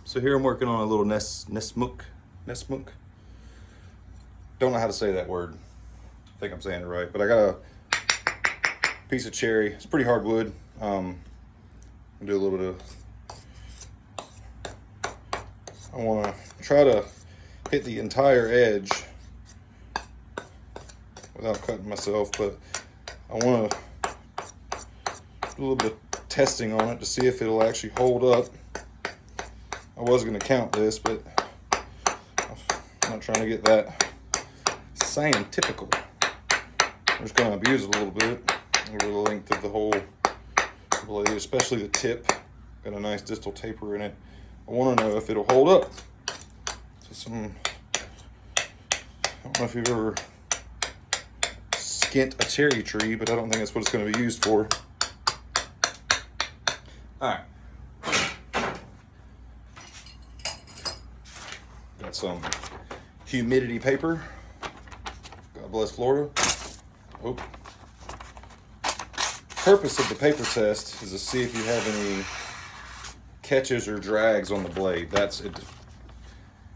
So here I'm working on a little Nessmuk. Don't know how to say that word. I think I'm saying it right, but I got a piece of cherry. It's pretty hard wood. I'll do a little bit of. I want to try to hit the entire edge without cutting myself, but I want to do a little bit of testing on it to see if it'll actually hold up. I was going to count this, but I'm not trying to get that scientifical. I'm just going to abuse it a little bit over the length of the whole blade, especially the tip. Got a nice distal taper in it. I want to know if it'll hold up. So I don't know if you've ever skint a cherry tree, but I don't think that's what it's going to be used for. All right. Got some humidity paper. God bless Florida. Oh. Purpose of the paper test is to see if you have any catches or drags on the blade. That's it.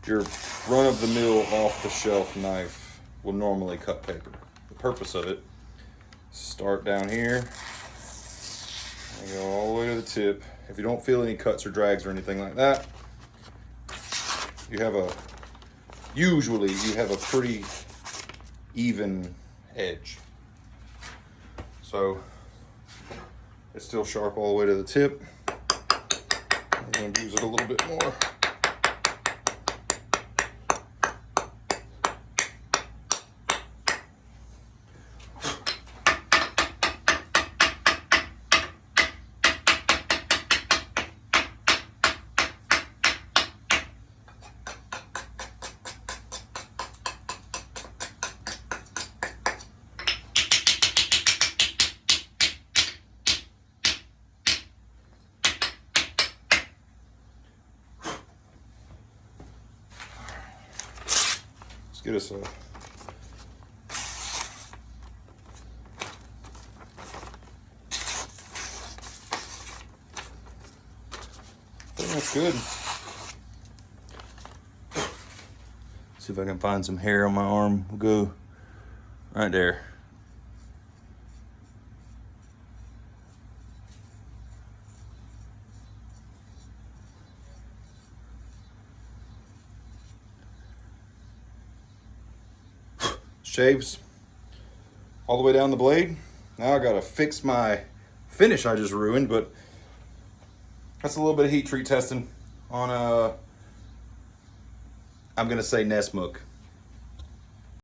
Your run-of-the-mill off-the-shelf knife will normally cut paper. The purpose of it, start down here and go all the way to the tip. If you don't feel any cuts or drags or anything like that, usually you have a pretty even edge. So it's still sharp all the way to the tip. I'm going to use it a little bit more. Let's get us a I think that's good. See if I can find some hair on my arm. We'll go right there. Shaves all the way down the blade. Now I gotta fix my finish I just ruined, but that's a little bit of heat treat testing on I'm gonna say Nessmuk.